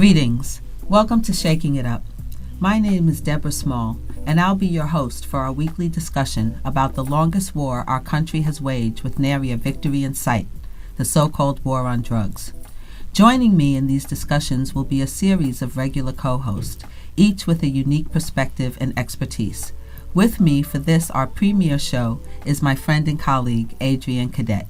Greetings. Welcome to Shaking It Up. My name is Deborah Small, and I'll be your host for our weekly discussion about the longest war our country has waged with nary a victory in sight, the so-called war on drugs. Joining me in these discussions will be a series of regular co-hosts, each with a unique perspective and expertise. With me for this, our premiere show, is my friend and colleague, Adrienne Cadet.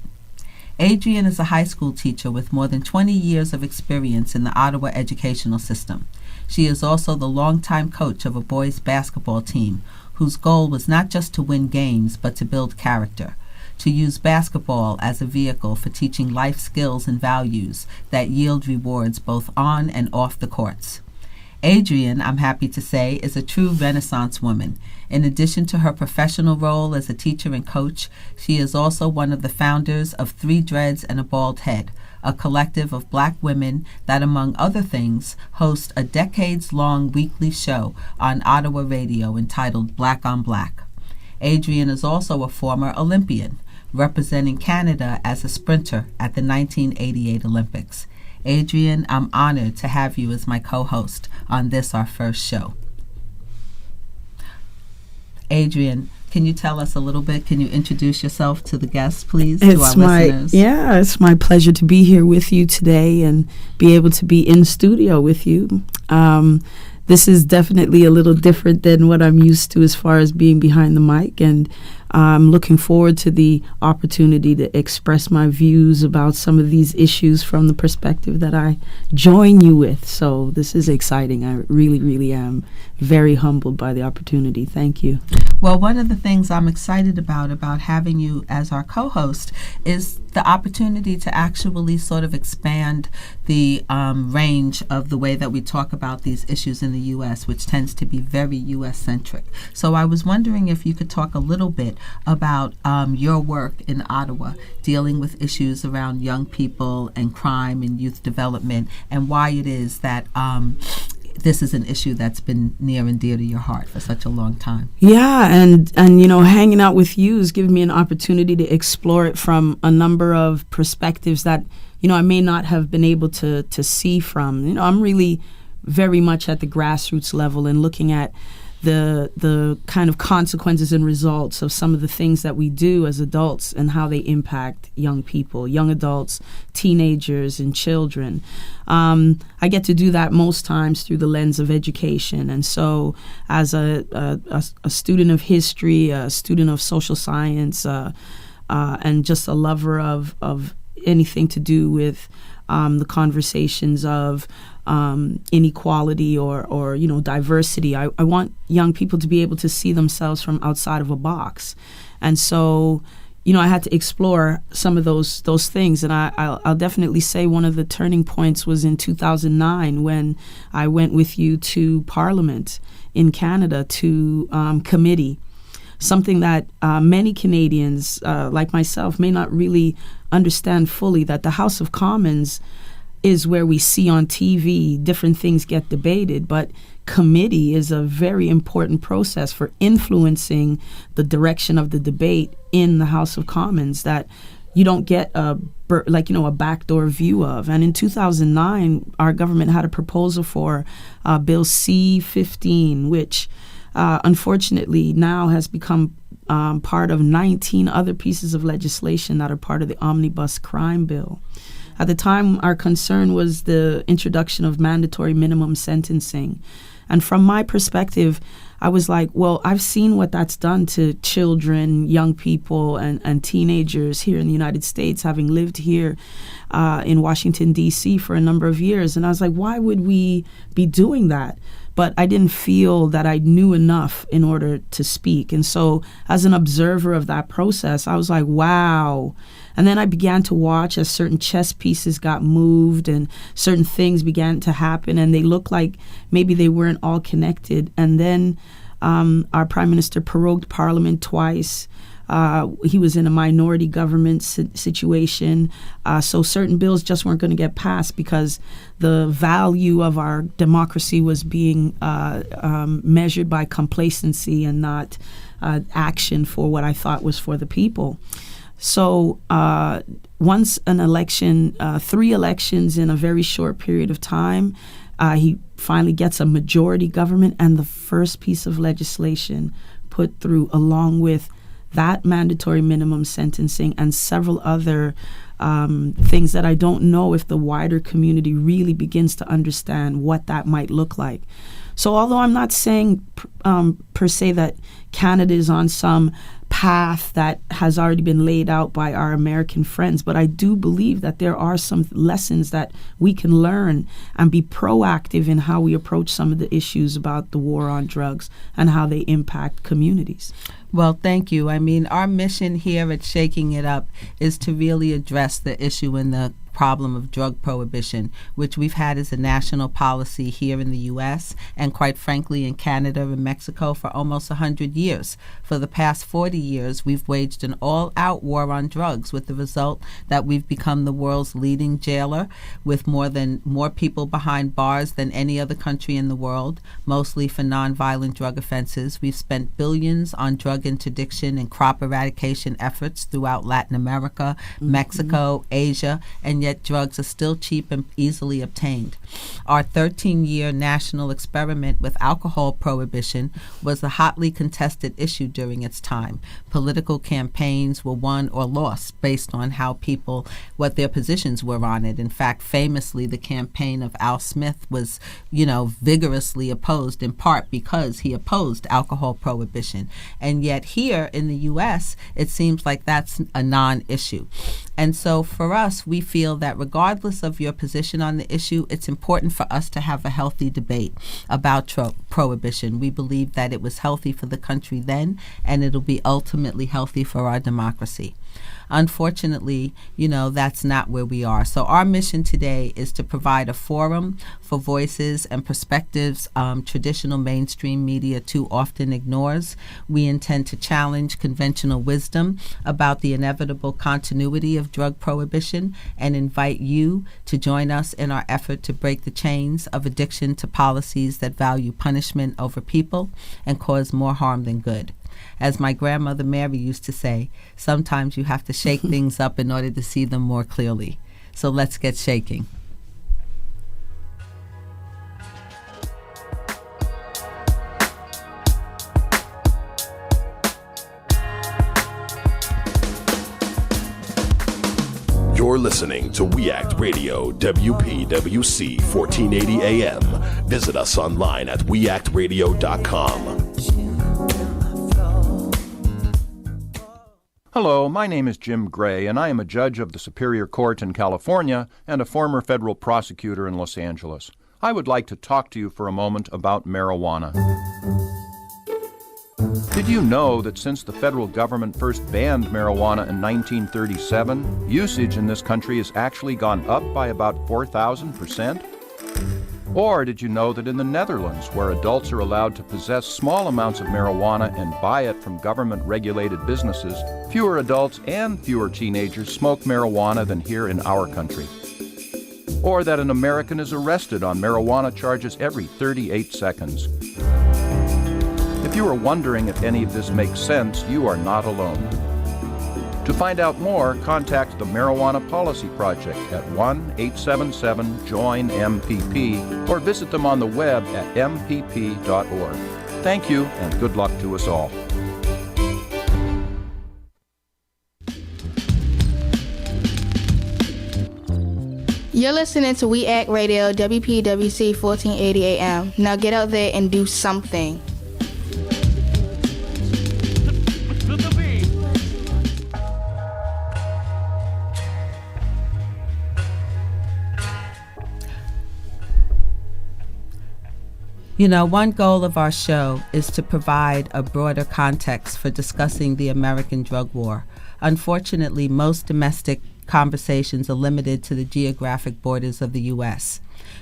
Adrienne is a high school teacher with more than 20 years of experience in the Ottawa educational system. She is also the longtime coach of a boys' basketball team whose goal was not just to win games but to build character, to use basketball as a vehicle for teaching life skills and values that yield rewards both on and off the courts. Adrienne, I'm happy to say, is a true Renaissance woman. In addition to her professional role as a teacher and coach, she is also one of the founders of Three Dreads and a Bald Head, a collective of Black women that, among other things, host a decades-long weekly show on Ottawa radio entitled Black on Black. Adrienne is also a former Olympian, representing Canada as a sprinter at the 1988 Olympics. Adrienne, I'm honored to have you as my co-host on this, our first show. Adrienne, can you tell us a little bit? Can you introduce yourself to the guests, please, to our listeners? Yeah, it's my pleasure to be here with you today and be able to be in studio with you. This is definitely a little different than what I'm used to as far as being behind the mic, and I'm looking forward to the opportunity to express my views about some of these issues from the perspective that I join you with. So this is exciting. I really, really am very humbled by the opportunity. Thank you. Well, one of the things I'm excited about having you as our co-host is the opportunity to actually sort of expand the range of the way that we talk about these issues in the U.S., which tends to be very U.S.-centric. So I was wondering if you could talk a little bit about your work in Ottawa, dealing with issues around young people and crime and youth development, and why it is that this is an issue that's been near and dear to your heart for such a long time. Yeah, and you know, hanging out with you has given me an opportunity to explore it from a number of perspectives that, you know, I may not have been able to see from. You know, I'm really very much at the grassroots level and looking at the kind of consequences and results of some of the things that we do as adults and how they impact young people, young adults, teenagers, and children. I get to do that most times through the lens of education. And so as a student of history, a student of social science, and just a lover of anything to do with the conversations of inequality or you know, diversity. I want young people to be able to see themselves from outside of a box. And so, you know, I had to explore some of those things. And I'll definitely say one of the turning points was in 2009 when I went with you to Parliament in Canada to committee, something that many Canadians, like myself, may not really understand fully, that the House of Commons is where we see on TV different things get debated, but committee is a very important process for influencing the direction of the debate in the House of Commons that you don't get a backdoor view of. And in 2009, our government had a proposal for Bill C-15, which unfortunately now has become part of 19 other pieces of legislation that are part of the Omnibus Crime Bill. At the time, our concern was the introduction of mandatory minimum sentencing. And from my perspective, I was like, well, I've seen what that's done to children, young people, and teenagers here in the United States, having lived here in Washington, D.C. for a number of years. And I was like, why would we be doing that? But I didn't feel that I knew enough in order to speak. And so as an observer of that process, I was like, wow. And then I began to watch as certain chess pieces got moved and certain things began to happen, and they looked like maybe they weren't all connected. And then our Prime Minister prorogued Parliament twice. He was in a minority government situation. So certain bills just weren't going to get passed because the value of our democracy was being measured by complacency and not action for what I thought was for the people. So once an election, 3 elections in a very short period of time, He finally gets a majority government, and the first piece of legislation put through, along with that mandatory minimum sentencing and several other things that I don't know if the wider community really begins to understand what that might look like. So although I'm not saying per se that Canada is on some path that has already been laid out by our American friends, but I do believe that there are some lessons that we can learn and be proactive in how we approach some of the issues about the war on drugs and how they impact communities. Well, thank you. I mean, our mission here at Shaking It Up is to really address the issue in the problem of drug prohibition, which we've had as a national policy here in the U.S. and quite frankly in Canada and Mexico for almost 100 years. For the past 40 years, we've waged an all-out war on drugs, with the result that we've become the world's leading jailer, with more people behind bars than any other country in the world, mostly for nonviolent drug offenses. We've spent billions on drug interdiction and crop eradication efforts throughout Latin America, Mexico, Asia, and yet drugs are still cheap and easily obtained. Our 13-year national experiment with alcohol prohibition was a hotly contested issue during its time. Political campaigns were won or lost based on what their positions were on it. In fact, famously, the campaign of Al Smith was, vigorously opposed, in part because he opposed alcohol prohibition. And yet here in the U.S., it seems like that's a non-issue. And so for us, we feel that regardless of your position on the issue, it's important for us to have a healthy debate about prohibition. We believe that it was healthy for the country then, and it'll be ultimately healthy for our democracy. Unfortunately, that's not where we are. So our mission today is to provide a forum for voices and perspectives traditional mainstream media too often ignores. We intend to challenge conventional wisdom about the inevitable continuity of drug prohibition and invite you to join us in our effort to break the chains of addiction to policies that value punishment over people and cause more harm than good. As my grandmother Mary used to say, sometimes you have to shake things up in order to see them more clearly. So let's get shaking. You're listening to We Act Radio, WPWC 1480 AM. Visit us online at weactradio.com. Hello, my name is Jim Gray, and I am a judge of the Superior Court in California and a former federal prosecutor in Los Angeles. I would like to talk to you for a moment about marijuana. Did you know that since the federal government first banned marijuana in 1937, usage in this country has actually gone up by about 4,000%? Or did you know that in the Netherlands, where adults are allowed to possess small amounts of marijuana and buy it from government-regulated businesses, fewer adults and fewer teenagers smoke marijuana than here in our country? Or that an American is arrested on marijuana charges every 38 seconds? If you are wondering if any of this makes sense, you are not alone. To find out more, contact the Marijuana Policy Project at 1-877-JOIN-MPP or visit them on the web at mpp.org. Thank you, and good luck to us all. You're listening to We Act Radio, WPWC 1480 AM. Now get out there and do something. One goal of our show is to provide a broader context for discussing the American drug war. Unfortunately, most domestic conversations are limited to the geographic borders of the U.S.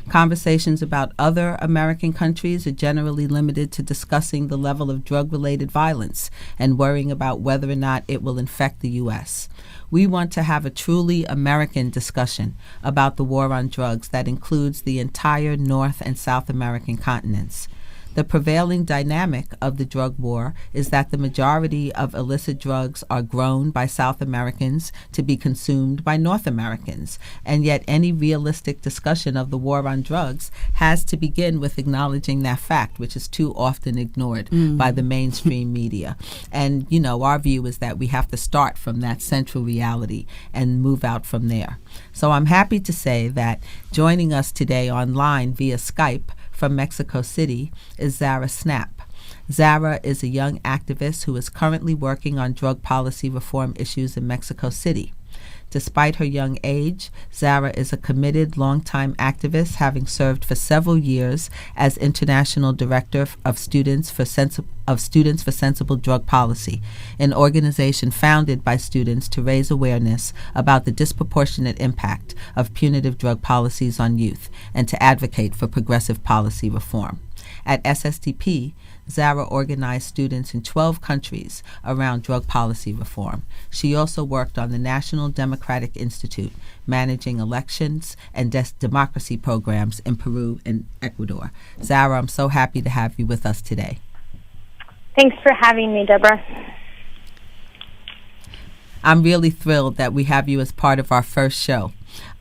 Conversations about other American countries are generally limited to discussing the level of drug-related violence and worrying about whether or not it will infect the U.S. We want to have a truly American discussion about the war on drugs that includes the entire North and South American continents. The prevailing dynamic of the drug war is that the majority of illicit drugs are grown by South Americans to be consumed by North Americans, and yet any realistic discussion of the war on drugs has to begin with acknowledging that fact, which is too often ignored by the mainstream media. And, our view is that we have to start from that central reality and move out from there. So I'm happy to say that joining us today online via Skype from Mexico City is Zara Snap. Zara is a young activist who is currently working on drug policy reform issues in Mexico City. Despite her young age, Zara is a committed, longtime activist, having served for several years as International Director of Students for Sensible Drug Policy, an organization founded by students to raise awareness about the disproportionate impact of punitive drug policies on youth and to advocate for progressive policy reform. At SSDP, Zara organized students in 12 countries around drug policy reform. She also worked on the National Democratic Institute, managing elections and democracy programs in Peru and Ecuador. Zara, I'm so happy to have you with us today. Thanks for having me, Deborah. I'm really thrilled that we have you as part of our first show.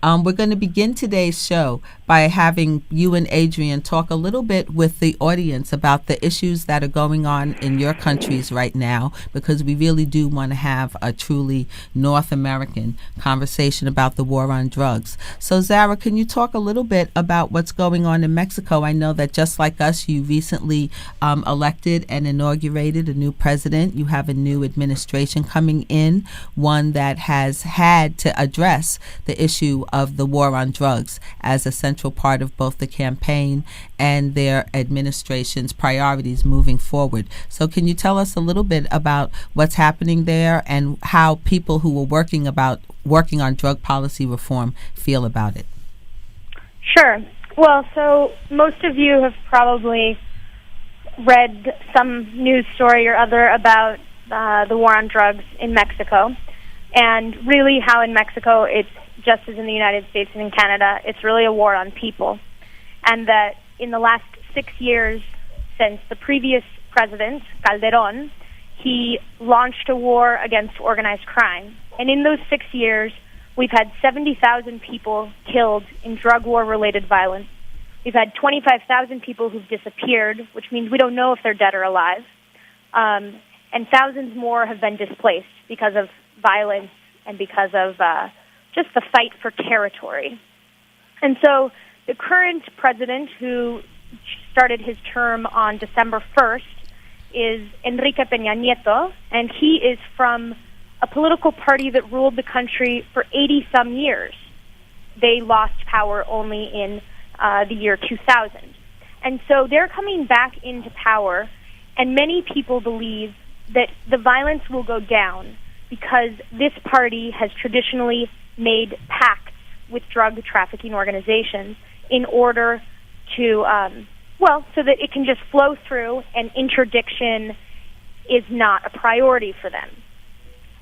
We're going to begin today's show by having you and Adrian talk a little bit with the audience about the issues that are going on in your countries right now, because we really do want to have a truly North American conversation about the war on drugs. So, Zara, can you talk a little bit about what's going on in Mexico? I know that just like us, you recently elected and inaugurated a new president. You have a new administration coming in, one that has had to address the issue of the war on drugs as a central part of both the campaign and their administration's priorities moving forward. So can you tell us a little bit about what's happening there and how people who are working on drug policy reform feel about it? Sure. Well, so most of you have probably read some news story or other about the war on drugs in Mexico, and really how in Mexico it's just as in the United States and in Canada, it's really a war on people. And that in the last 6 years since the previous president, Calderón, he launched a war against organized crime. And in those 6 years, we've had 70,000 people killed in drug war-related violence. We've had 25,000 people who've disappeared, which means we don't know if they're dead or alive. And thousands more have been displaced because of violence and because of just the fight for territory. And so the current president, who started his term on December 1st, is Enrique Peña Nieto, and he is from a political party that ruled the country for 80-some years. They lost power only in the year 2000. And so they're coming back into power, and many people believe that the violence will go down because this party has traditionally made pacts with drug trafficking organizations in order to, so that it can just flow through and interdiction is not a priority for them.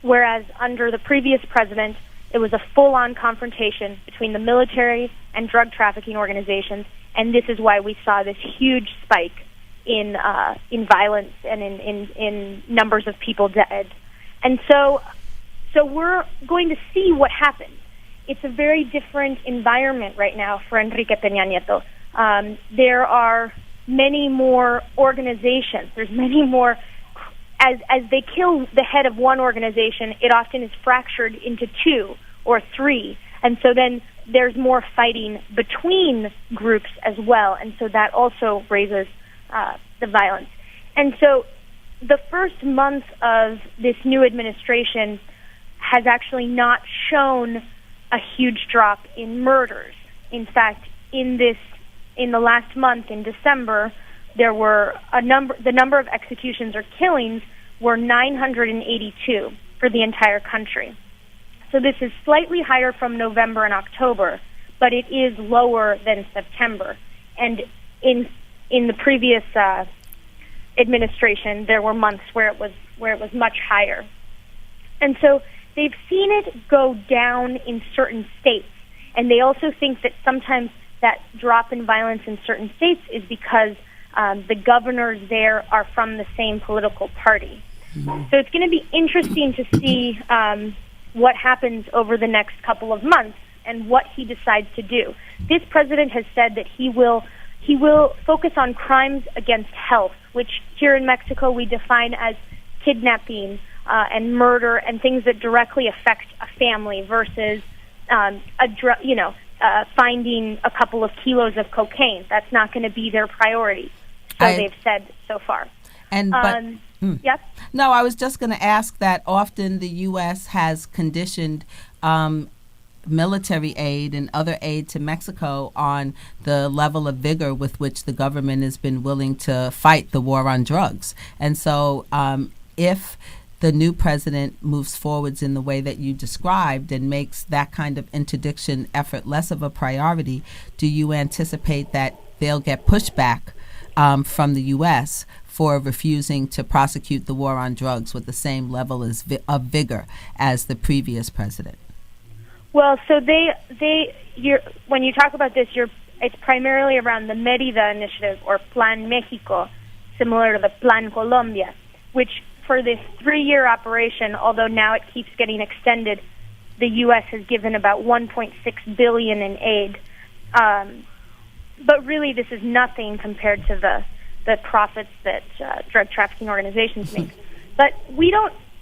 Whereas under the previous president, it was a full-on confrontation between the military and drug trafficking organizations, and this is why we saw this huge spike in violence and in numbers of people dead. And so we're going to see what happens. It's a very different environment right now for Enrique Peña Nieto. There are many more organizations. There's many more. As they kill the head of one organization, it often is fractured into 2 or 3. And so then there's more fighting between groups as well. And so that also raises the violence. And so the first month of this new administration has actually not shown a huge drop in murders. In fact, in the last month, in December, there were the number of executions or killings were 982 for the entire country. So this is slightly higher from November and October, but it is lower than September. And in the previous administration, there were months where it was much higher. And so they've seen it go down in certain states, and they also think that sometimes that drop in violence in certain states is because The governors there are from the same political party. So it's going to be interesting to see what happens over the next couple of months and what he decides to do. This president has said that he will focus on crimes against health, which here in Mexico we define as kidnapping and murder and things that directly affect a family versus finding a couple of kilos of cocaine. That's not going to be their priority. So they've said so far. Yes? No, I was just going to ask that often the U.S. has conditioned military aid and other aid to Mexico on the level of vigor with which the government has been willing to fight the war on drugs. And so if the new president moves forwards in the way that you described and makes that kind of interdiction effort less of a priority, do you anticipate that they'll get pushback from the U.S. for refusing to prosecute the war on drugs with the same level of vigor as the previous president? Well, so when you talk about this, it's primarily around the Mérida initiative or Plan México, similar to the Plan Colombia, which for this 3-year operation, although now it keeps getting extended, the U.S. has given about $1.6 billion in aid. But really, this is nothing compared to the profits that drug trafficking organizations make. But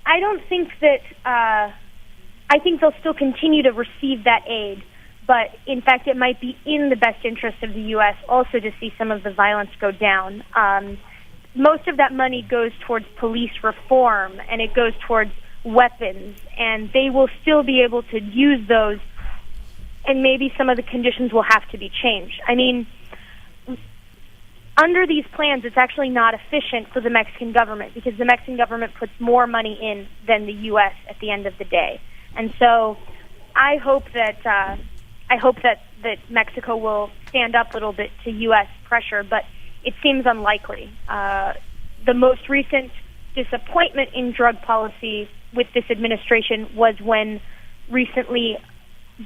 I don't think that. I think they'll still continue to receive that aid, but in fact, it might be in the best interest of the U.S. also to see some of the violence go down. Most of that money goes towards police reform, and it goes towards weapons, and they will still be able to use those, and maybe some of the conditions will have to be changed. I mean, under these plans, it's actually not efficient for the Mexican government because the Mexican government puts more money in than the U.S. at the end of the day. And so I hope that Mexico will stand up a little bit to U.S. pressure, but it seems unlikely. The most recent disappointment in drug policy with this administration was when recently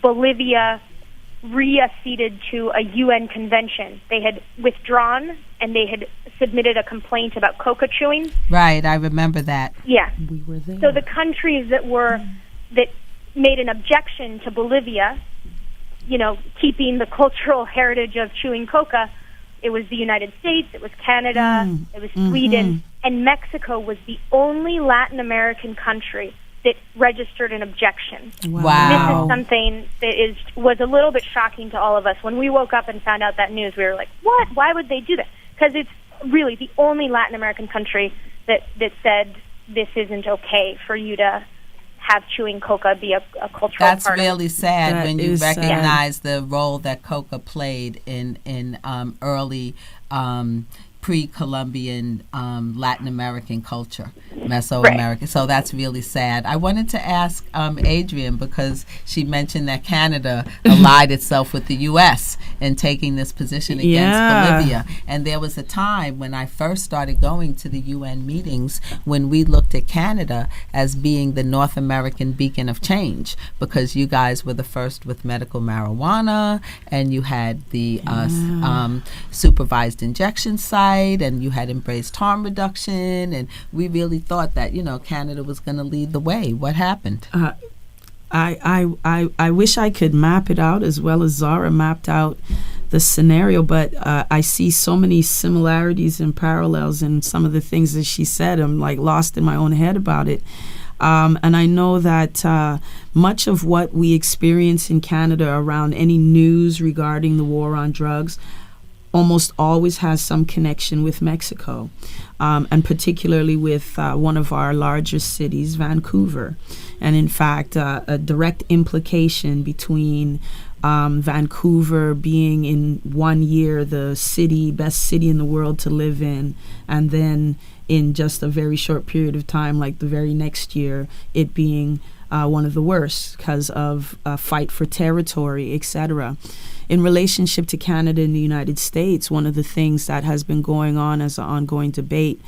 Bolivia reacceded to a UN convention. They had withdrawn and they had submitted a complaint about coca chewing. Right, I remember that. Yeah. We were there. So the countries that made an objection to Bolivia, keeping the cultural heritage of chewing coca, it was the United States, it was Canada, it was Sweden, and Mexico was the only Latin American country that registered an objection. Wow. This is something that was a little bit shocking to all of us. When we woke up and found out that news, we were like, what? Why would they do that? Because it's really the only Latin American country that said this isn't okay for you to have chewing coca be a cultural That's part. That's really sad That when you is recognize the role that coca played in early pre-Columbian Latin American culture, Mesoamerican. Right. So that's really sad. I wanted to ask Adrienne, because she mentioned that Canada allied itself with the U.S. in taking this position against Bolivia. And there was a time when I first started going to the UN meetings when we looked at Canada as being the North American beacon of change, because you guys were the first with medical marijuana, and you had the supervised injection site, and you had embraced harm reduction, and we really thought that Canada was going to lead the way. What happened? I wish I could map it out as well as Zara mapped out the scenario, but I see so many similarities and parallels in some of the things that she said. I'm like lost in my own head about it. And I know that much of what we experience in Canada around any news regarding the war on drugs almost always has some connection with Mexico, and particularly with one of our largest cities, Vancouver. And in fact, a direct implication between Vancouver being in 1 year the best city in the world to live in, and then in just a very short period of time, like the very next year, it being one of the worst because of a fight for territory, etc. In relationship to Canada and the United States, one of the things that has been going on as an ongoing debate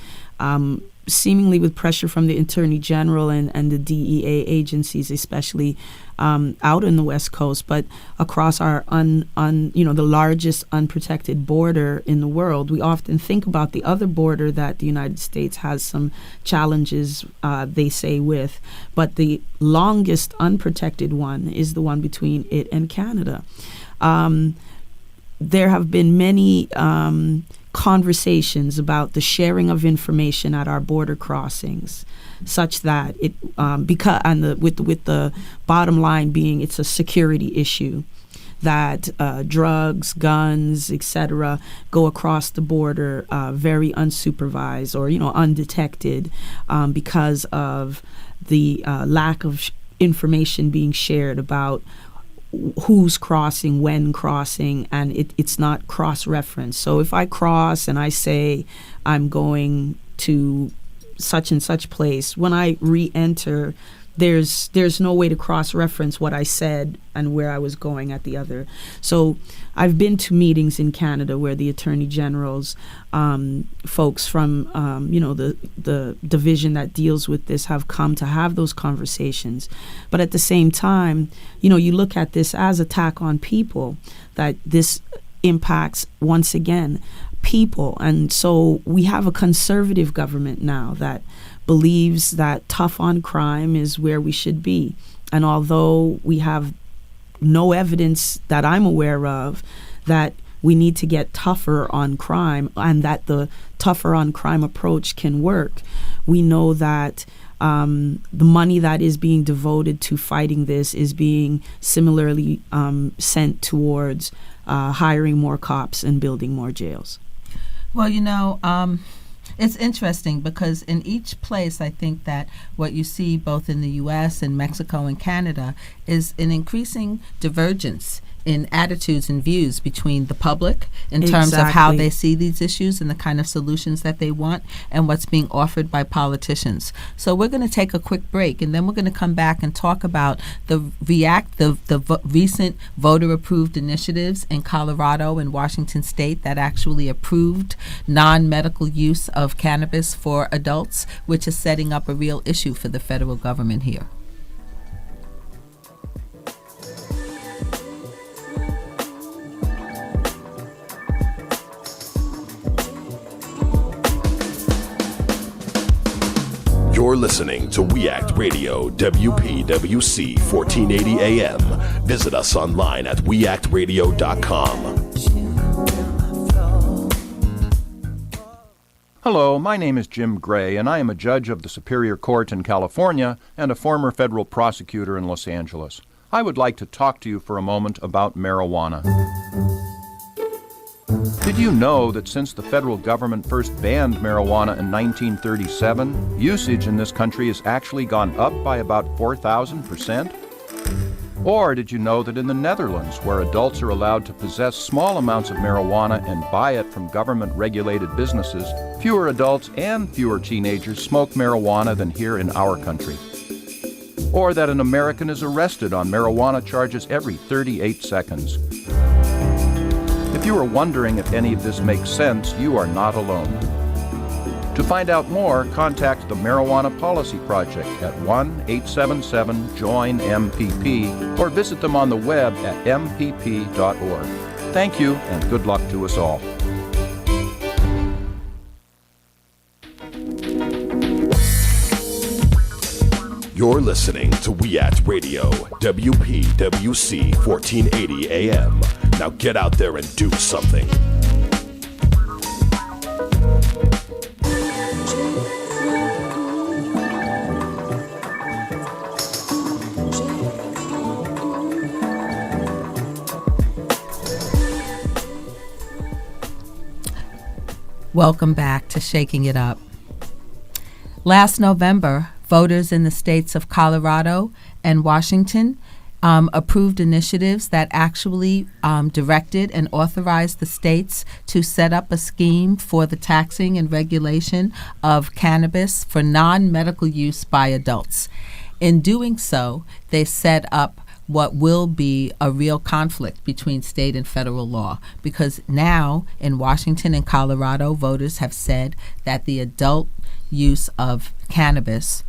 seemingly with pressure from the Attorney General and the DEA agencies, especially out in the West Coast, but across our the largest unprotected border in the world. We often think about the other border that the United States has some challenges, they say, with, but the longest unprotected one is the one between it and Canada. There have been many conversations about the sharing of information at our border crossings, such that it with the bottom line being it's a security issue, that drugs, guns, etc., go across the border very unsupervised or undetected because of the lack of information being shared about who's crossing, when crossing, and it's not cross-referenced. So if I cross and I say I'm going to such and such place, when I re-enter, there's no way to cross-reference what I said and where I was going at the other. So I've been to meetings in Canada where the Attorney General's folks from the division that deals with this have come to have those conversations. But at the same time, you look at this as attack on people, that this impacts, once again, people. And so we have a conservative government now that believes that tough on crime is where we should be. And although we have no evidence that I'm aware of that we need to get tougher on crime and that the tougher on crime approach can work, we know that the money that is being devoted to fighting this is being similarly sent towards hiring more cops and building more jails. Well, it's interesting because in each place, I think that what you see both in the U.S. and Mexico and Canada is an increasing divergence in attitudes and views between the public in terms of how they see these issues and the kind of solutions that they want and what's being offered by politicians. So we're going to take a quick break, and then we're going to come back and talk about the recent voter-approved initiatives in Colorado and Washington State that actually approved non-medical use of cannabis for adults, which is setting up a real issue for the federal government here. You're listening to We Act Radio, WPWC 1480 AM. Visit us online at weactradio.com. Hello, my name is Jim Gray, and I am a judge of the Superior Court in California and a former federal prosecutor in Los Angeles. I would like to talk to you for a moment about marijuana. Did you know that since the federal government first banned marijuana in 1937, usage in this country has actually gone up by about 4,000%? Or did you know that in the Netherlands, where adults are allowed to possess small amounts of marijuana and buy it from government-regulated businesses, fewer adults and fewer teenagers smoke marijuana than here in our country? Or that an American is arrested on marijuana charges every 38 seconds? If you are wondering if any of this makes sense, you are not alone. To find out more, contact the Marijuana Policy Project at 1-877-JOIN-MPP or visit them on the web at mpp.org. Thank you, and good luck to us all. You're listening to We Act Radio, WPWC 1480 AM. Now get out there and do something. Welcome back to Shaking It Up. Last November, voters in the states of Colorado and Washington approved initiatives that actually directed and authorized the states to set up a scheme for the taxing and regulation of cannabis for non-medical use by adults. In doing so, they set up what will be a real conflict between state and federal law, because now in Washington and Colorado, voters have said that the adult use of cannabis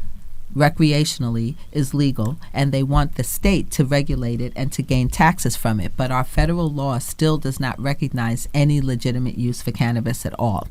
recreationally is legal, and they want the state to regulate it and to gain taxes from it. But our federal law still does not recognize any legitimate use for cannabis at all.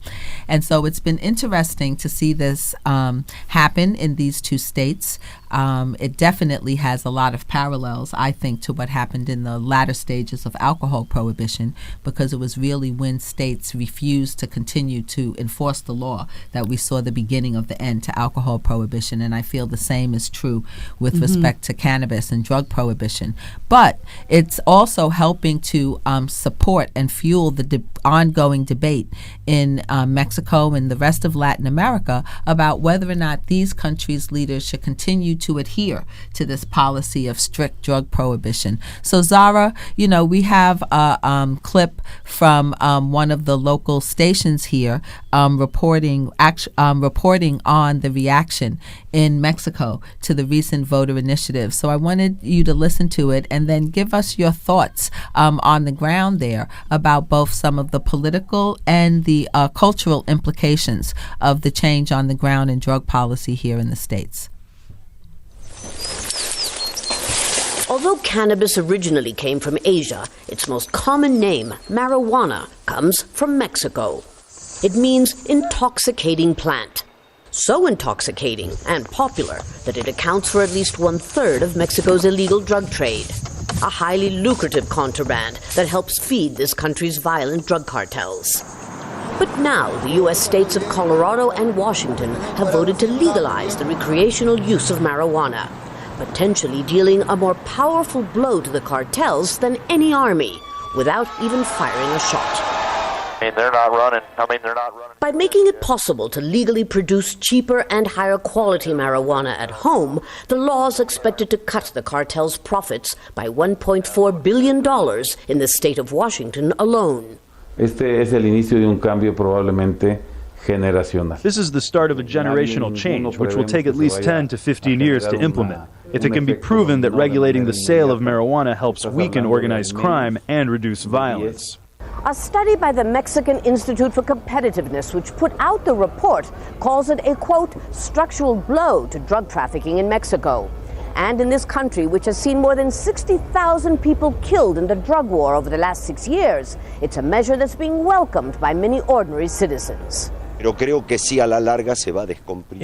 And so it's been interesting to see this happen in these two states. It definitely has a lot of parallels, I think, to what happened in the latter stages of alcohol prohibition, because it was really when states refused to continue to enforce the law that we saw the beginning of the end to alcohol prohibition. And I feel the same is true with respect to cannabis and drug prohibition. But it's also helping to support and fuel the ongoing debate in Mexico and the rest of Latin America about whether or not these countries' leaders should continue to adhere to this policy of strict drug prohibition. So, Zara, we have a clip from one of the local stations here reporting on the reaction in Mexico to the recent voter initiative. So I wanted you to listen to it and then give us your thoughts on the ground there about both some of the political and the cultural implications of the change on the ground in drug policy here in the States. Although cannabis originally came from Asia, its most common name, marijuana, comes from Mexico. It means intoxicating plant. So intoxicating and popular that it accounts for at least 1/3 of Mexico's illegal drug trade. A highly lucrative contraband that helps feed this country's violent drug cartels. But now the U.S. states of Colorado and Washington have voted to legalize the recreational use of marijuana, potentially dealing a more powerful blow to the cartels than any army, without even firing a shot. They're not running. By making it possible to legally produce cheaper and higher quality marijuana at home, the law is expected to cut the cartel's profits by $1.4 billion in the state of Washington alone. Este es el inicio de un cambio probablemente generacional. This is the start of a generational change, which will take at least 10 to 15 years to implement, if it can be proven that regulating the sale of marijuana helps weaken organized crime and reduce violence. A study by the Mexican Institute for Competitiveness, which put out the report, calls it a, quote, structural blow to drug trafficking in Mexico. And in this country, which has seen more than 60,000 people killed in the drug war over the last 6 years, it's a measure that's being welcomed by many ordinary citizens. In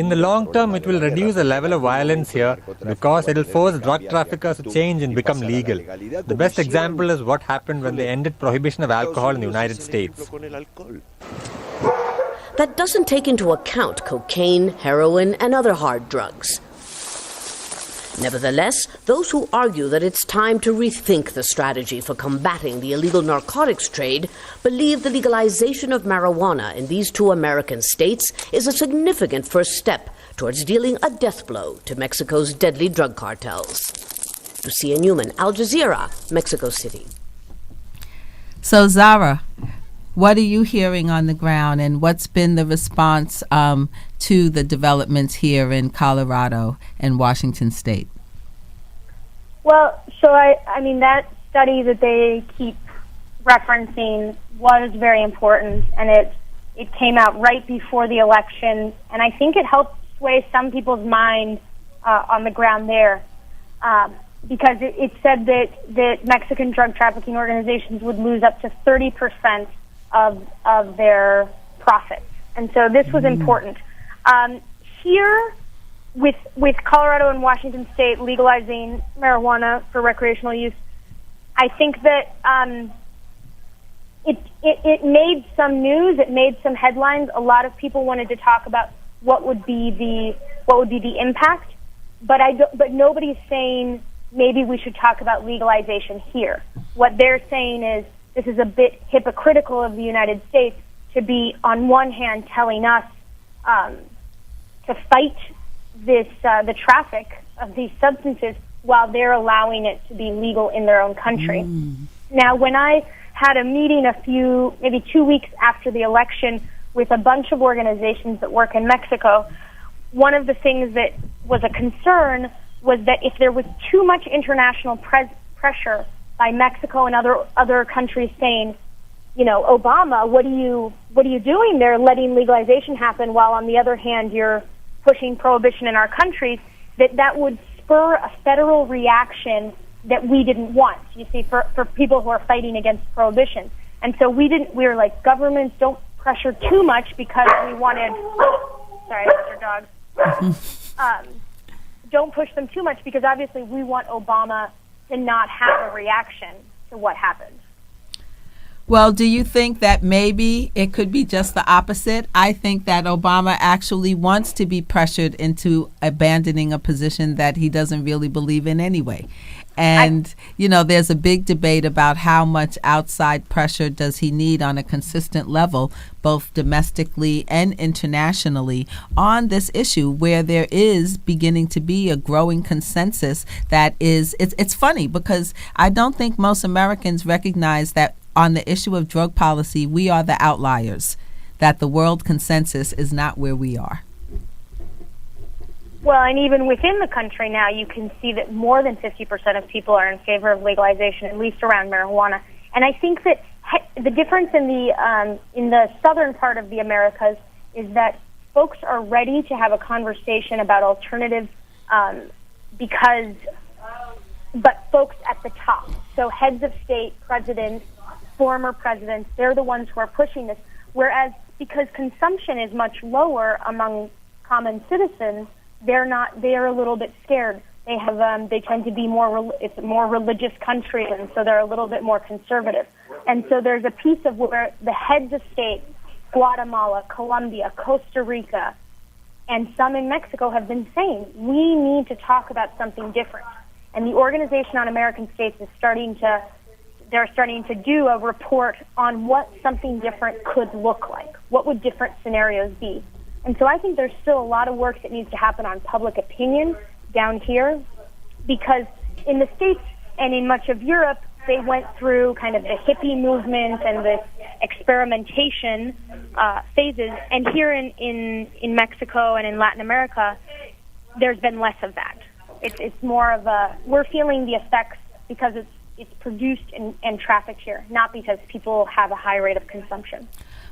the long term, it will reduce the level of violence here because it will force drug traffickers to change and become legal. The best example is what happened when they ended prohibition of alcohol in the United States. That doesn't take into account cocaine, heroin, and other hard drugs. Nevertheless, those who argue that it's time to rethink the strategy for combating the illegal narcotics trade believe the legalization of marijuana in these two American states is a significant first step towards dealing a death blow to Mexico's deadly drug cartels. Lucia Newman, Al Jazeera, Mexico City. So, Zara, what are you hearing on the ground, and what's been the response to the developments here in Colorado and Washington State? Well, so I mean, that study that they keep referencing was very important, and it came out right before the election, and I think it helped sway some people's mind on the ground there, because it said that Mexican drug trafficking organizations would lose up to 30% of their profits. And so this was important. Here, with Colorado and Washington State legalizing marijuana for recreational use, I think that it made some news. It made some headlines. A lot of people wanted to talk about what would be the impact, but nobody's saying maybe we should talk about legalization here. What they're saying is this is a bit hypocritical of the United States to be, on one hand, telling us to fight the traffic of these substances while they're allowing it to be legal in their own country. Now, when I had a meeting maybe 2 weeks after the election with a bunch of organizations that work in Mexico, one of the things that was a concern was that if there was too much international pressure by Mexico and other countries saying, Obama, what are you doing there, letting legalization happen, while on the other hand you're pushing prohibition in our countries, that would spur a federal reaction that we didn't want. You see, for people who are fighting against prohibition, and so we were like, governments don't pressure too much because we wanted. Sorry, that's our dogs. Don't push them too much because obviously we want Obama to not have a reaction to what happened. Well, do you think that maybe it could be just the opposite? I think that Obama actually wants to be pressured into abandoning a position that he doesn't really believe in anyway. And, there's a big debate about how much outside pressure does he need on a consistent level, both domestically and internationally, on this issue where there is beginning to be a growing consensus that is, it's funny because I don't think most Americans recognize that on the issue of drug policy, we are the outliers, that the world consensus is not where we are. Well, and even within the country now, you can see that more than 50% of people are in favor of legalization, at least around marijuana. And I think that the difference in the southern part of the Americas is that folks are ready to have a conversation about alternatives, but folks at the top, so heads of state, presidents, former presidents, they're the ones who are pushing this. Whereas because consumption is much lower among common citizens, they are a little bit scared. They tend to be it's a more religious country, and so they're a little bit more conservative. And so there's a piece of where the heads of state, Guatemala, Colombia, Costa Rica, and some in Mexico have been saying, we need to talk about something different. And the Organization on American States is starting to do a report on what something different could look like. What would different scenarios be? And so I think there's still a lot of work that needs to happen on public opinion down here, because in the States and in much of Europe, they went through kind of the hippie movement and this experimentation phases. And here in Mexico and in Latin America, there's been less of that. It's more of we're feeling the effects because it's produced and trafficked here, not because people have a high rate of consumption.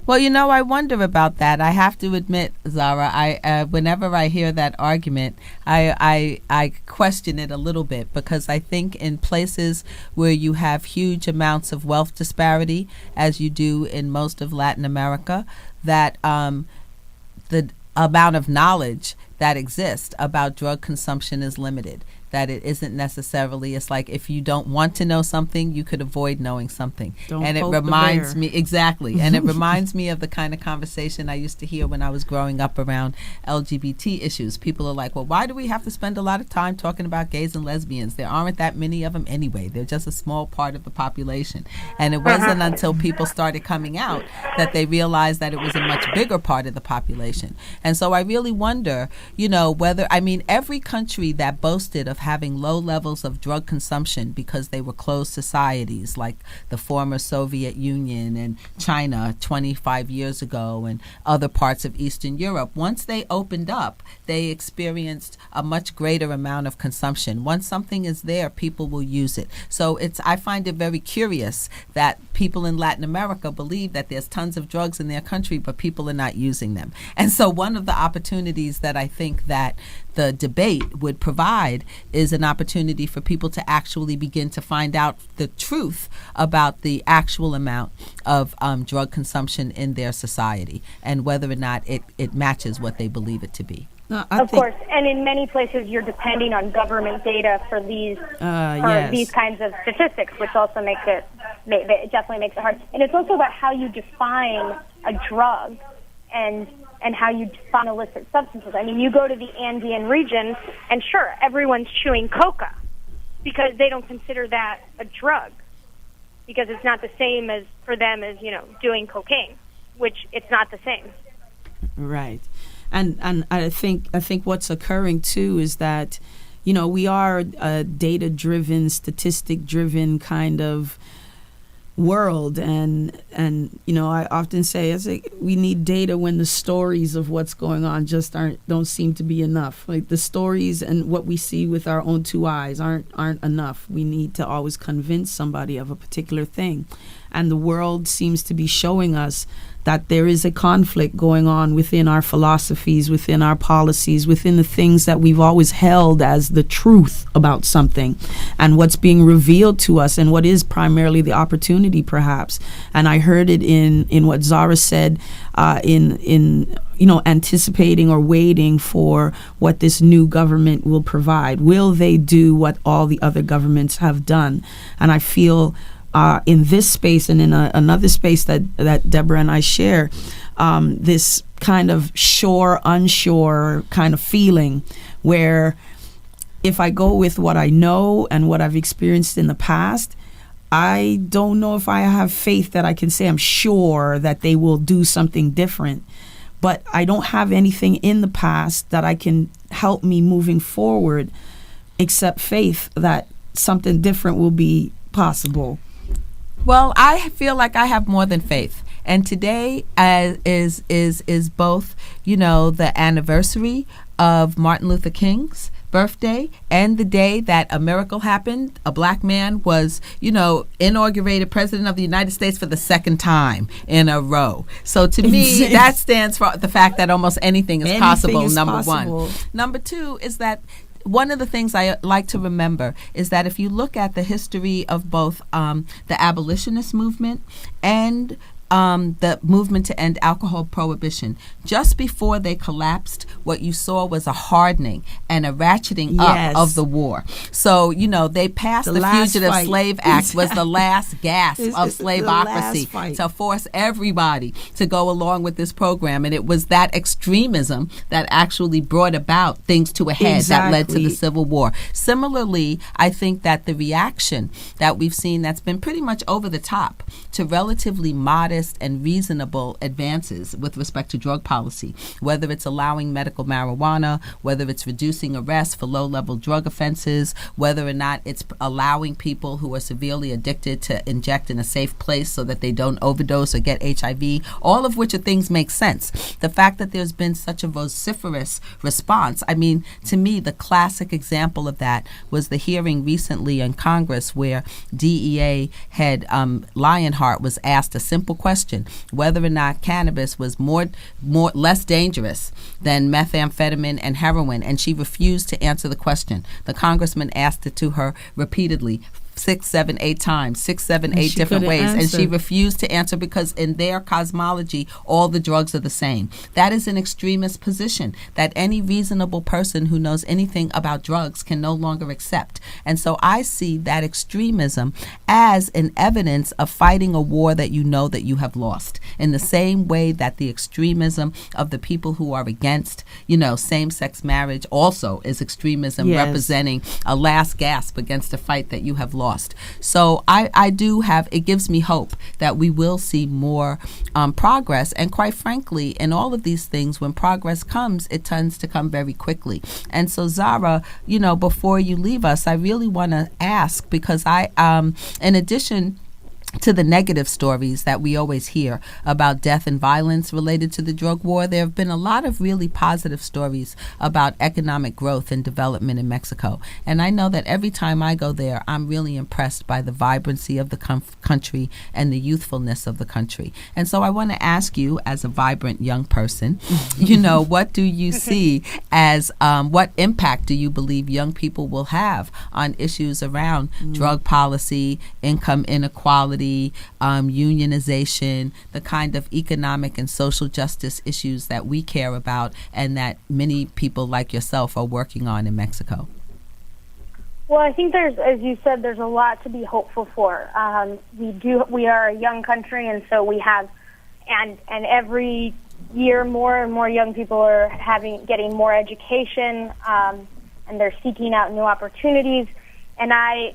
Well, I wonder about that. I have to admit, Zara, whenever I hear that argument, I question it a little bit, because I think in places where you have huge amounts of wealth disparity, as you do in most of Latin America, that the amount of knowledge that exists about drug consumption is limited. That it isn't necessarily, it's like if you don't want to know something, you could avoid knowing something. And it reminds me, exactly, and it reminds me of the kind of conversation I used to hear when I was growing up around LGBT issues. People are like, well, why do we have to spend a lot of time talking about gays and lesbians? There aren't that many of them anyway. They're just a small part of the population. And it wasn't until people started coming out that they realized that it was a much bigger part of the population. And so I really wonder, whether, every country that boasted of having low levels of drug consumption because they were closed societies, like the former Soviet Union and China 25 years ago and other parts of Eastern Europe, once they opened up, they experienced a much greater amount of consumption. Once something is there, people will use it. So I find it very curious that people in Latin America believe that there's tons of drugs in their country, but people are not using them. And so one of the opportunities that I think that the debate would provide is an opportunity for people to actually begin to find out the truth about the actual amount of drug consumption in their society and whether or not it matches what they believe it to be. Of course, and in many places you're depending on government data for these these kinds of statistics, which also makes it definitely makes it hard. And it's also about how you define a drug and how you define illicit substances. You go to the Andean region, and sure, everyone's chewing coca because they don't consider that a drug, because it's not the same as for them as doing cocaine, which it's not the same. Right. And I think what's occurring too is that, we are a data-driven, statistic-driven kind of world, and I often say, we need data when the stories of what's going on just don't seem to be enough. Like the stories and what we see with our own two eyes aren't enough. We need to always convince somebody of a particular thing, and the world seems to be showing us that there is a conflict going on within our philosophies, within our policies, within the things that we've always held as the truth about something, and what's being revealed to us, and what is primarily the opportunity, perhaps. And I heard it in what Zara said, in anticipating or waiting for what this new government will provide. Will they do what all the other governments have done? And I feel in this space and in another space that Deborah and I share, this kind of unsure kind of feeling where if I go with what I know and what I've experienced in the past, I don't know if I have faith that I can say I'm sure that they will do something different. But I don't have anything in the past that I can help me moving forward except faith that something different will be possible. Well, I feel like I have more than faith. And today is both, the anniversary of Martin Luther King's birthday and the day that a miracle happened. A black man was, inaugurated president of the United States for the second time in a row. So to me, that stands for the fact that almost anything is possible, number one. Number two is that one of the things I like to remember is that if you look at the history of both the abolitionist movement and the movement to end alcohol prohibition, just before they collapsed, what you saw was a hardening and a ratcheting up of the war. So, they passed the Fugitive Slave Act was the last gasp of slaveocracy to force everybody to go along with this program. And it was that extremism that actually brought about things to a head that led to the Civil War. Similarly, I think that the reaction that we've seen that's been pretty much over the top to relatively modest and reasonable advances with respect to drug policy, whether it's allowing medical marijuana, whether it's reducing arrests for low-level drug offenses, whether or not it's allowing people who are severely addicted to inject in a safe place so that they don't overdose or get HIV, all of which are things make sense. The fact that there's been such a vociferous response, to me, the classic example of that was the hearing recently in Congress where DEA head Lionheart was asked a simple question, whether or not cannabis was less dangerous than methamphetamine and heroin, and she refused to answer the question. The congressman asked it to her repeatedly, 6, 7, 8 times, 6, 7, 8 different ways. And she refused to answer because in their cosmology, all the drugs are the same. That is an extremist position that any reasonable person who knows anything about drugs can no longer accept. And so I see that extremism as an evidence of fighting a war that you know that you have lost. In the same way that the extremism of the people who are against, same-sex marriage also is extremism representing a last gasp against a fight that you have lost. So I do have, it gives me hope that we will see more progress. And quite frankly, in all of these things, when progress comes, it tends to come very quickly. And so Zara, before you leave us, I really want to ask, because in addition to the negative stories that we always hear about death and violence related to the drug war, there have been a lot of really positive stories about economic growth and development in Mexico. And I know that every time I go there, I'm really impressed by the vibrancy of the country and the youthfulness of the country. And so I want to ask you, as a vibrant young person, what do you see as, what impact do you believe young people will have on issues around drug policy, income inequality, unionization, the kind of economic and social justice issues that we care about and that many people like yourself are working on in Mexico? Well, I think there's, as you said, there's a lot to be hopeful for. We are a young country, and so we have, and every year more and more young people are getting more education, and they're seeking out new opportunities. And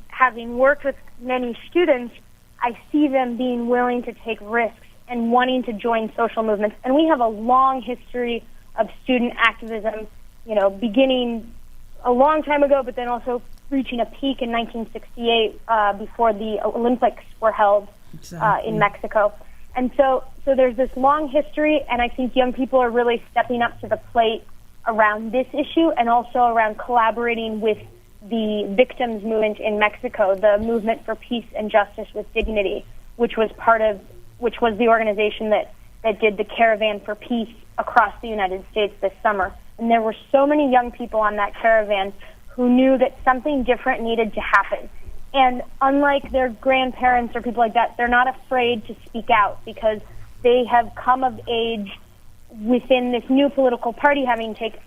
having worked with many students, I see them being willing to take risks and wanting to join social movements. And we have a long history of student activism, beginning a long time ago, but then also reaching a peak in 1968 before the Olympics were held in Mexico. And so there's this long history, and I think young people are really stepping up to the plate around this issue and also around collaborating with the victims movement in Mexico, the Movement for Peace and Justice with Dignity, which was the organization that did the Caravan for Peace across the United States this summer. And there were so many young people on that caravan who knew that something different needed to happen. And unlike their grandparents or people like that, they're not afraid to speak out because they have come of age within this new political party having taken,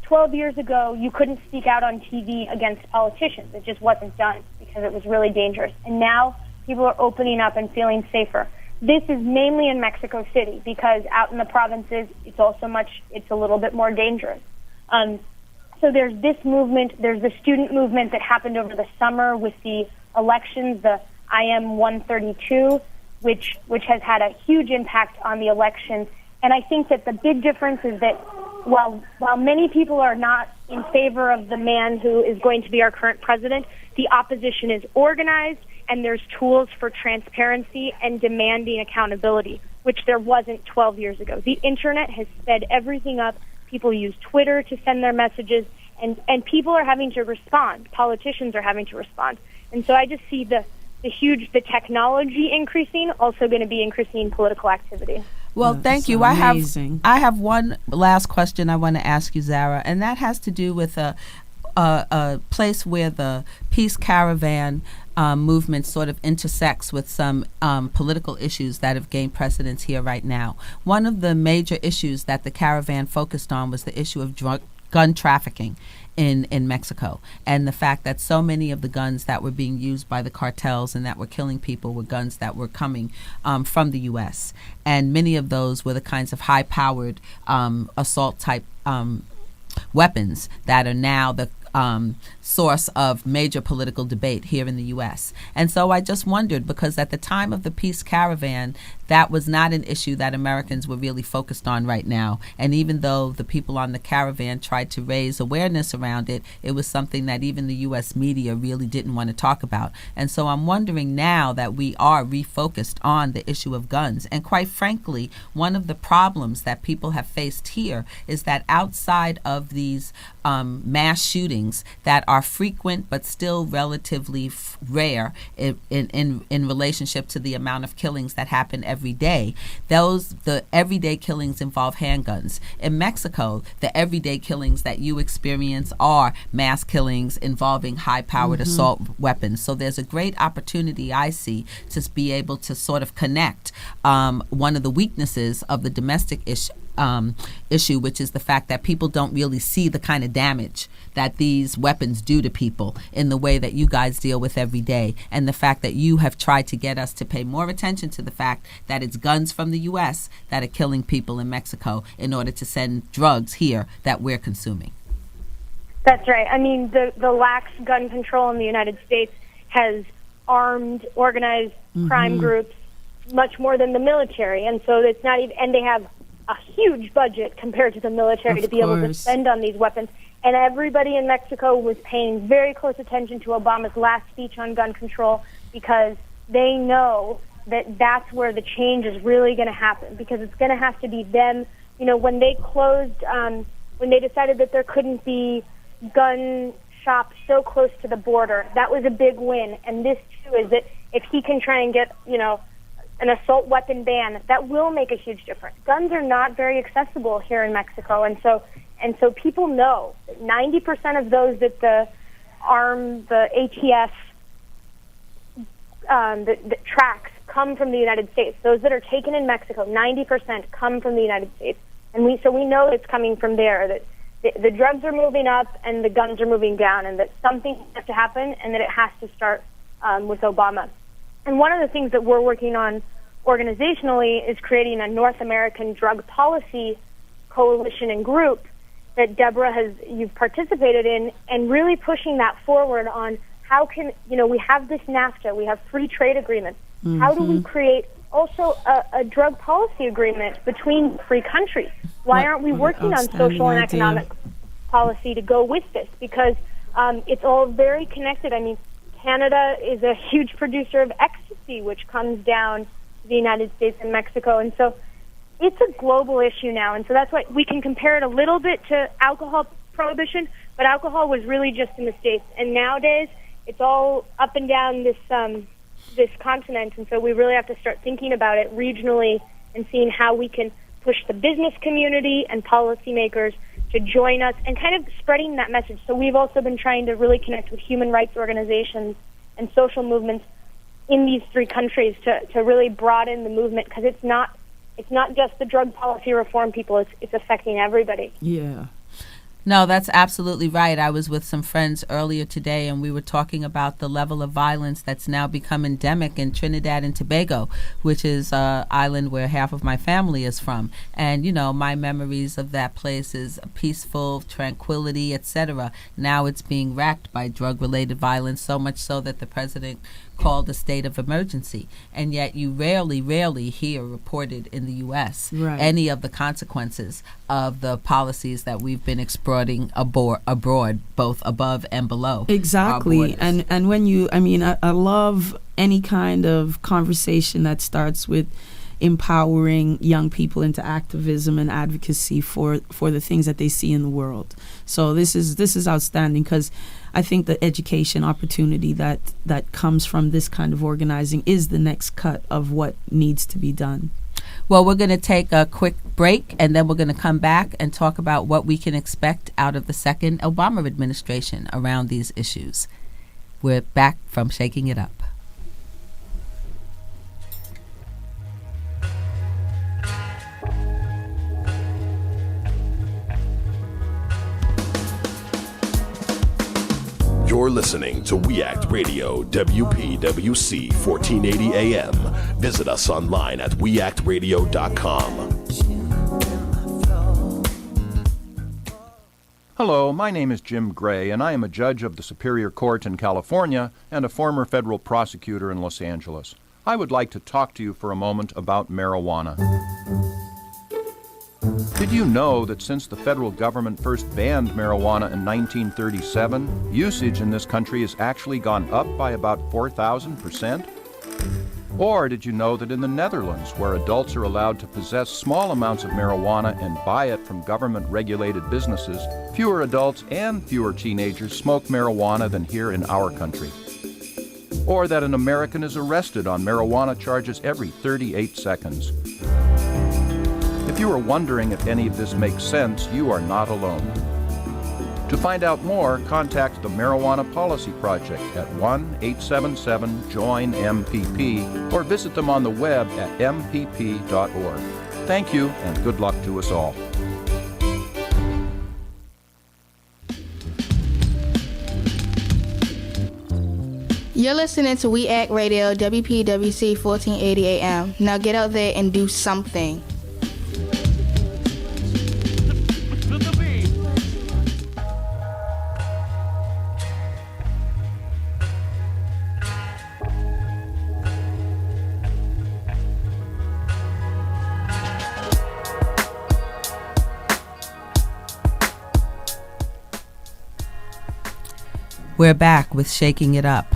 12 years ago, you couldn't speak out on TV against politicians. It just wasn't done because it was really dangerous. And now people are opening up and feeling safer. This is mainly in Mexico City because out in the provinces, it's a little bit more dangerous. So there's this movement, there's the student movement that happened over the summer with the elections, the IM 132, which has had a huge impact on the elections. And I think that the big difference is that while many people are not in favor of the man who is going to be our current president, the opposition is organized and there's tools for transparency and demanding accountability, which there wasn't 12 years ago. The internet has sped everything up. People use Twitter to send their messages, and people are having to respond. Politicians are having to respond. And so I just see the technology increasing, also going to be increasing political activity. Well, thank you. Amazing. I have one last question I want to ask you, Zara, and that has to do with a place where the Peace Caravan movement sort of intersects with some political issues that have gained precedence here right now. One of the major issues that the caravan focused on was the issue of gun trafficking in Mexico, and the fact that so many of the guns that were being used by the cartels and that were killing people were guns that were coming from the U.S. And many of those were the kinds of high-powered assault-type weapons that are now the source of major political debate here in the U.S. And so I just wondered, because at the time of the Peace Caravan, that was not an issue that Americans were really focused on right now. And even though the people on the caravan tried to raise awareness around it, it was something that even the U.S. media really didn't want to talk about. And so I'm wondering now that we are refocused on the issue of guns. And quite frankly, one of the problems that people have faced here is that outside of these mass shootings that are frequent but still relatively rare in relationship to the amount of killings that happen every day, the everyday killings involve handguns. In Mexico, the everyday killings that you experience are mass killings involving high-powered assault weapons. So there's a great opportunity, I see, to be able to sort of connect one of the weaknesses of the domestic issue, which is the fact that people don't really see the kind of damage that these weapons do to people in the way that you guys deal with every day, and the fact that you have tried to get us to pay more attention to the fact that it's guns from the U.S. that are killing people in Mexico in order to send drugs here that we're consuming. That's right. I mean, the lax gun control in the United States has armed, organized crime groups much more than the military, and so it's not even, and they have a huge budget compared to the military to be able to spend on these weapons. And everybody in Mexico was paying very close attention to Obama's last speech on gun control because they know that that's where the change is really going to happen, because it's going to have to be them. You know, when they closed, when they decided that there couldn't be gun shops so close to the border, that was a big win. And this, too, is that if he can try and get, an assault weapon ban, that will make a huge difference. Guns are not very accessible here in Mexico, and so people know that 90% of those that the ATF that tracks come from the United States. Those that are taken in Mexico, 90% come from the United States, and we know it's coming from there. That the drugs are moving up and the guns are moving down, and that something has to happen, and that it has to start with Obama. And one of the things that we're working on organizationally is creating a North American drug policy coalition and group that Deborah you've participated in, and really pushing that forward on how can, we have this NAFTA, we have free trade agreements. How do we create also a drug policy agreement between free countries? Why aren't we working on social and economic policy to go with this? Because it's all very connected. I mean, Canada is a huge producer of ecstasy, which comes down to the United States and Mexico. And so it's a global issue now. And so that's why we can compare it a little bit to alcohol prohibition, but alcohol was really just in the States. And nowadays, it's all up and down this continent. And so we really have to start thinking about it regionally and seeing how we can push the business community and policymakers to join us and kind of spreading that message. So we've also been trying to really connect with human rights organizations and social movements in these three countries to really broaden the movement, because it's not just the drug policy reform people, it's affecting everybody. Yeah. No, that's absolutely right. I was with some friends earlier today, and we were talking about the level of violence that's now become endemic in Trinidad and Tobago, which is an island where half of my family is from. And, you know, my memories of that place is peaceful, tranquility, etc. Now it's being racked by drug-related violence, so much so that the president called a state of emergency. And yet you rarely hear reported in the U.S. any of the consequences of the policies that we've been exporting abroad, both above and below. Exactly. And when I love any kind of conversation that starts with empowering young people into activism and advocacy for the things that they see in the world. So this is outstanding, because I think the education opportunity that comes from this kind of organizing is the next cut of what needs to be done. Well, we're going to take a quick break, and then we're going to come back and talk about what we can expect out of the second Obama administration around these issues. We're back from Shaking It Up. You're listening to We Act Radio, WPWC 1480 AM. Visit us online at weactradio.com. Hello, my name is Jim Gray, and I am a judge of the Superior Court in California and a former federal prosecutor in Los Angeles. I would like to talk to you for a moment about marijuana. Did you know that since the federal government first banned marijuana in 1937, usage in this country has actually gone up by about 4,000%? Or did you know that in the Netherlands, where adults are allowed to possess small amounts of marijuana and buy it from government-regulated businesses, fewer adults and fewer teenagers smoke marijuana than here in our country? Or that an American is arrested on marijuana charges every 38 seconds? If you are wondering if any of this makes sense, you are not alone. To find out more, contact the Marijuana Policy Project at 1-877-JOIN-MPP or visit them on the web at mpp.org. Thank you, and good luck to us all. You're listening to We Act Radio, WPWC 1480 AM. Now get out there and do something. We're back with Shaking It Up.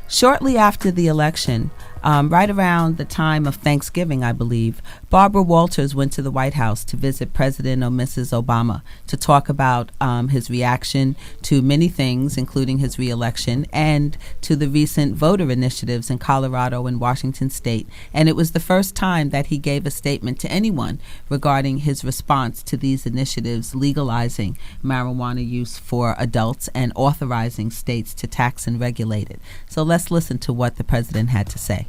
Shortly after the election, right around the time of Thanksgiving, I believe, Barbara Walters went to the White House to visit President or Mrs. Obama to talk about his reaction to many things, including his reelection, and to the recent voter initiatives in Colorado and Washington State. And it was the first time that he gave a statement to anyone regarding his response to these initiatives legalizing marijuana use for adults and authorizing states to tax and regulate it. So let's listen to what the president had to say.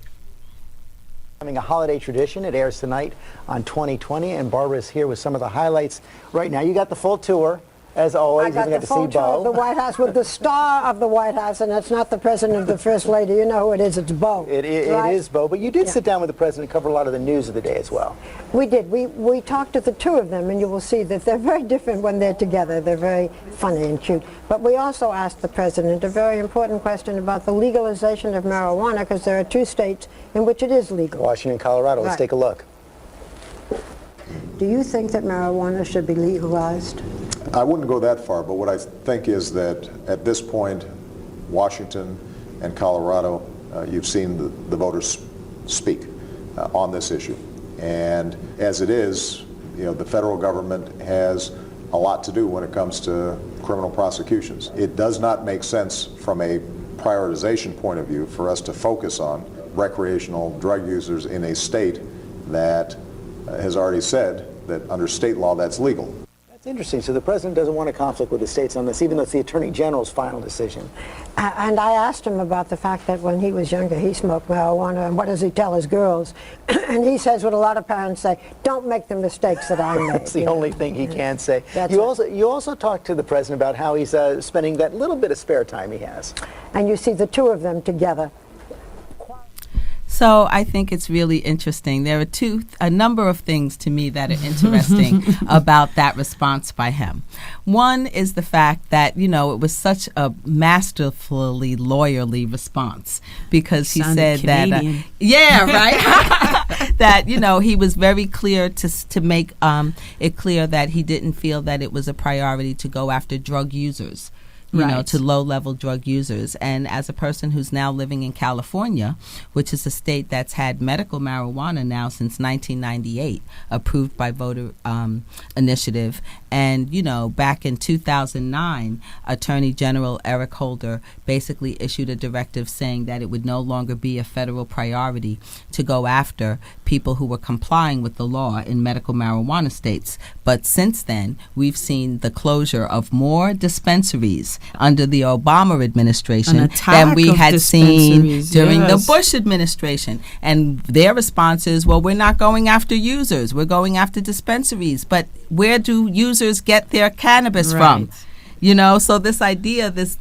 Having a holiday tradition. It airs tonight on 2020, and Barbara's here with some of the highlights right now. You got the full tour, as always. I got the full tour of the White House with the star of the White House, and it's not the president or the first lady. You know who it is. It's Bo. It is Bo, but you did sit down with the president and cover a lot of the news of the day as well. We did. We talked to the two of them, and you will see that they're very different when they're together. They're very funny and cute. But we also asked the president a very important question about the legalization of marijuana, because there are two states in which it is legal. Washington and Colorado. Let's take a look. Do you think that marijuana should be legalized? I wouldn't go that far, but what I think is that at this point, Washington and Colorado, you've seen the voters speak on this issue. And as it is, the federal government has a lot to do when it comes to criminal prosecutions. It does not make sense from a prioritization point of view for us to focus on recreational drug users in a state that has already said that under state law that's legal. That's interesting. So the president doesn't want a conflict with the states on this, even though it's the Attorney General's final decision. And I asked him about the fact that when he was younger, he smoked marijuana, and what does he tell his girls? And he says what a lot of parents say, don't make the mistakes that I made. That's the only thing he can say. You also talked to the president about how he's spending that little bit of spare time he has. And you see the two of them together. So I think it's really interesting. There are a number of things to me that are interesting about that response by him. One is the fact that, it was such a masterfully lawyerly response, because he said Canadian. That, he was very clear to make it clear that he didn't feel that it was a priority to go after drug users. To low-level drug users. And as a person who's now living in California, which is a state that's had medical marijuana now since 1998, approved by voter initiative. And, back in 2009, Attorney General Eric Holder basically issued a directive saying that it would no longer be a federal priority to go after people who were complying with the law in medical marijuana states. But since then, we've seen the closure of more dispensaries under the Obama administration than we had seen during the Bush administration. And their response is, well, we're not going after users. We're going after dispensaries. But where do users get their cannabis from? So this idea, this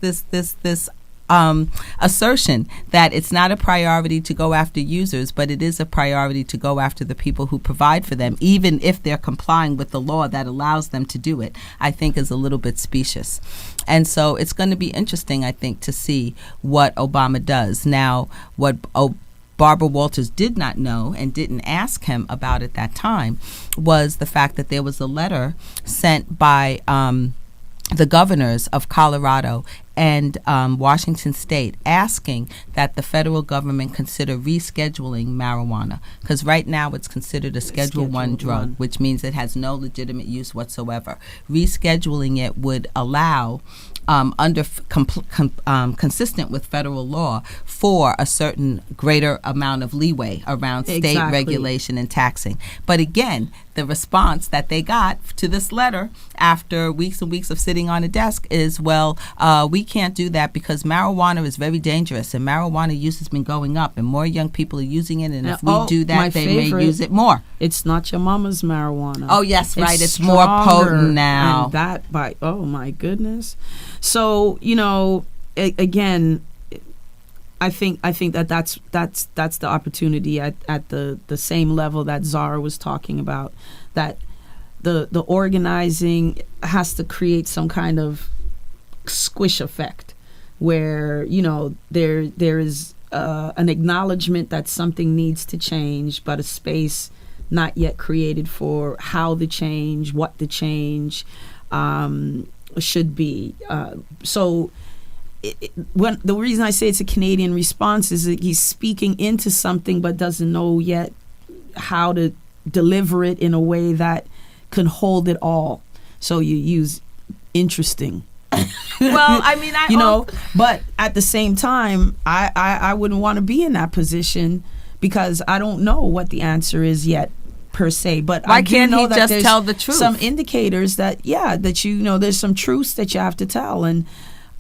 assertion that it's not a priority to go after users, but it is a priority to go after the people who provide for them, even if they're complying with the law that allows them to do it, I think is a little bit specious. And so it's going to be interesting, I think, to see what Obama does. Now, what Barbara Walters did not know and didn't ask him about at that time was the fact that there was a letter sent by the governors of Colorado and Washington State asking that the federal government consider rescheduling marijuana, because right now it's considered a Schedule I drug, which means it has no legitimate use whatsoever. Rescheduling it would allow, consistent with federal law, for a certain greater amount of leeway around state regulation and taxing. But again, the response that they got to this letter after weeks and weeks of sitting on a desk is, well, we can't do that because marijuana is very dangerous and marijuana use has been going up and more young people are using it, and if we do that, they may use it more. It's not your mama's marijuana. Oh, yes, right. It's more potent now. And that oh my goodness. So, again, I think that's the opportunity at the same level that Zara was talking about, that the organizing has to create some kind of squish effect where, there is an acknowledgement that something needs to change, but a space not yet created for how the change, what the change should be. When the reason I say it's a Canadian response is that he's speaking into something but doesn't know yet how to deliver it in a way that can hold it all. So you use interesting. Well, I mean, but at the same time, I wouldn't want to be in that position because I don't know what the answer is yet per se. But why can't he just tell the truth? Some indicators that there's some truths that you have to tell, and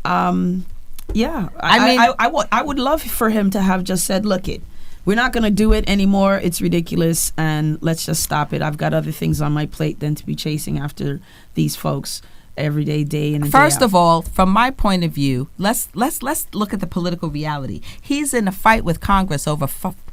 I would love for him to have just said, look, we're not going to do it anymore. It's ridiculous, and let's just stop it. I've got other things on my plate than to be chasing after these folks every day in and First day out. of all, from my point of view, let's look at the political reality. He's in a fight with Congress over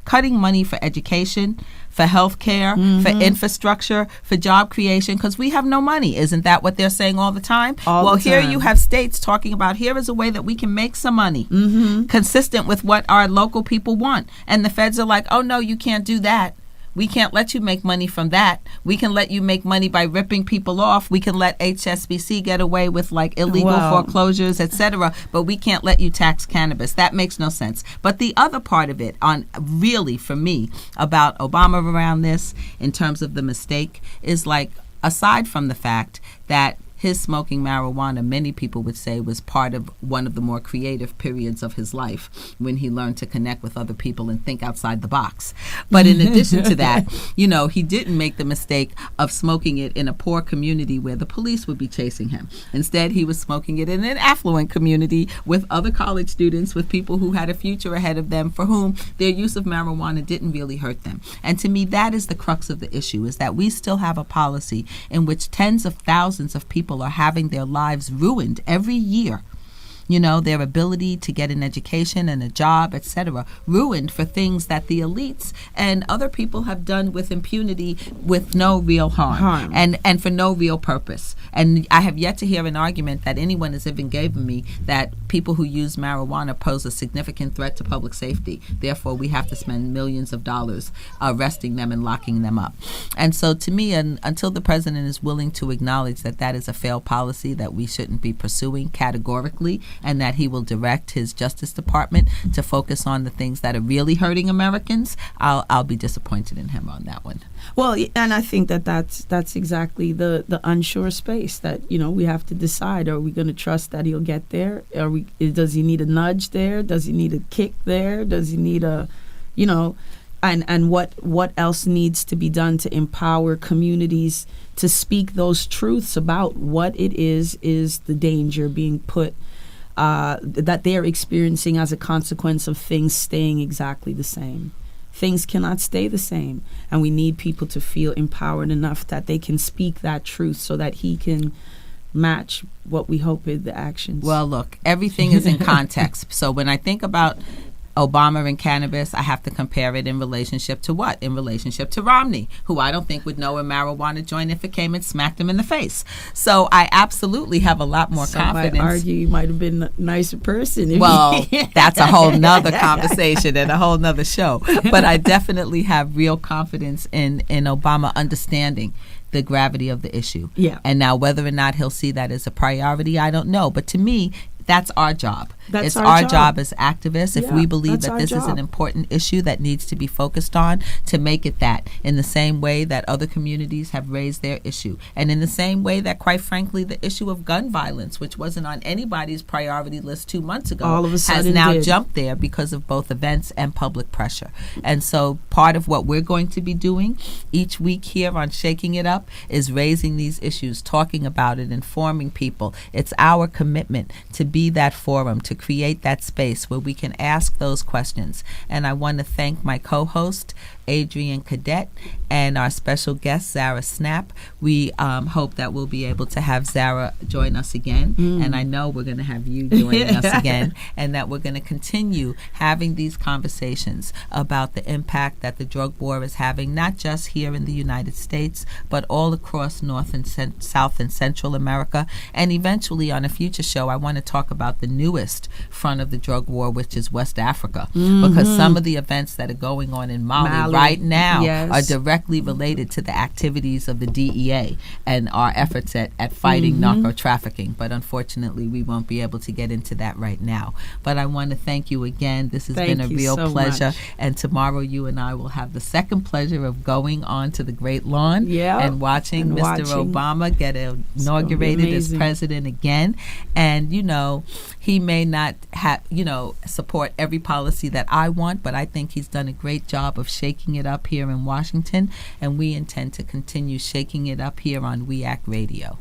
cutting money for education, for health care, for infrastructure, for job creation, because we have no money. Isn't that what they're saying all the time? Here you have states talking about, here is a way that we can make some money consistent with what our local people want. And the feds are like, oh, no, you can't do that. We can't let you make money from that. We can let you make money by ripping people off. We can let HSBC get away with like illegal foreclosures, etc. But we can't let you tax cannabis. That makes no sense. But the other part of it, on really for me, about Obama around this, in terms of the mistake, is like, aside from the fact that his smoking marijuana, many people would say, was part of one of the more creative periods of his life, when he learned to connect with other people and think outside the box. But in addition to that, he didn't make the mistake of smoking it in a poor community where the police would be chasing him. Instead, he was smoking it in an affluent community with other college students, with people who had a future ahead of them, for whom their use of marijuana didn't really hurt them. And to me, that is the crux of the issue, is that we still have a policy in which tens of thousands of people are having their lives ruined every year. Their ability to get an education and a job, etc., ruined for things that the elites and other people have done with impunity, with no real harm. And for no real purpose. And I have yet to hear an argument that anyone has even given me that people who use marijuana pose a significant threat to public safety. Therefore, we have to spend millions of dollars arresting them and locking them up. And so to me, until the president is willing to acknowledge that that is a failed policy that we shouldn't be pursuing categorically, and that he will direct his Justice Department to focus on the things that are really hurting Americans, I'll be disappointed in him on that one. Well, and I think that's exactly the unsure space that we have to decide. Are we going to trust that he'll get there? Does he need a nudge there? Does he need a kick there? Does he need and what else needs to be done to empower communities to speak those truths about what it is the danger being put that they're experiencing as a consequence of things staying exactly the same. Things cannot stay the same, and we need people to feel empowered enough that they can speak that truth so that he can match what we hope is the actions. Well, look, everything is in context. So when I think about Obama and cannabis, I have to compare it in relationship to what? In relationship to Romney, who I don't think would know a marijuana joint if it came and smacked him in the face. So I absolutely have a lot more confidence. Might argue you might have been a nicer person. Well, that's a whole nother conversation and a whole nother show. But I definitely have real confidence in Obama understanding the gravity of the issue. Yeah. And now whether or not he'll see that as a priority, I don't know. But to me, that's our job. It's our job as activists, if we believe that this is an important issue that needs to be focused on, to make it that, in the same way that other communities have raised their issue. And in the same way that, quite frankly, the issue of gun violence, which wasn't on anybody's priority list 2 months ago, all of a sudden has now jumped there because of both events and public pressure. And so part of what we're going to be doing each week here on Shaking It Up is raising these issues, talking about it, informing people. It's our commitment to be that forum, to create that space where we can ask those questions. And I want to thank my co-host, Adrian Cadet, and our special guest, Zara Snap. We hope that we'll be able to have Zara join us again. And I know we're going to have you joining us again, and that we're going to continue having these conversations about the impact that the drug war is having, not just here in the United States, but all across North and South and Central America. And eventually on a future show, I want to talk about the newest front of the drug war, which is West Africa, because some of the events that are going on in Mali right now are directly related to the activities of the DEA and our efforts at fighting narco trafficking. But unfortunately, we won't be able to get into that right now. But I want to thank you again. This has been a real pleasure. And tomorrow you and I will have the second pleasure of going on to the Great Lawn and watching Mr. Obama get inaugurated as president again. And, he may not have, support every policy that I want, but I think he's done a great job of shaking it up here in Washington, and we intend to continue shaking it up here on We Act Radio.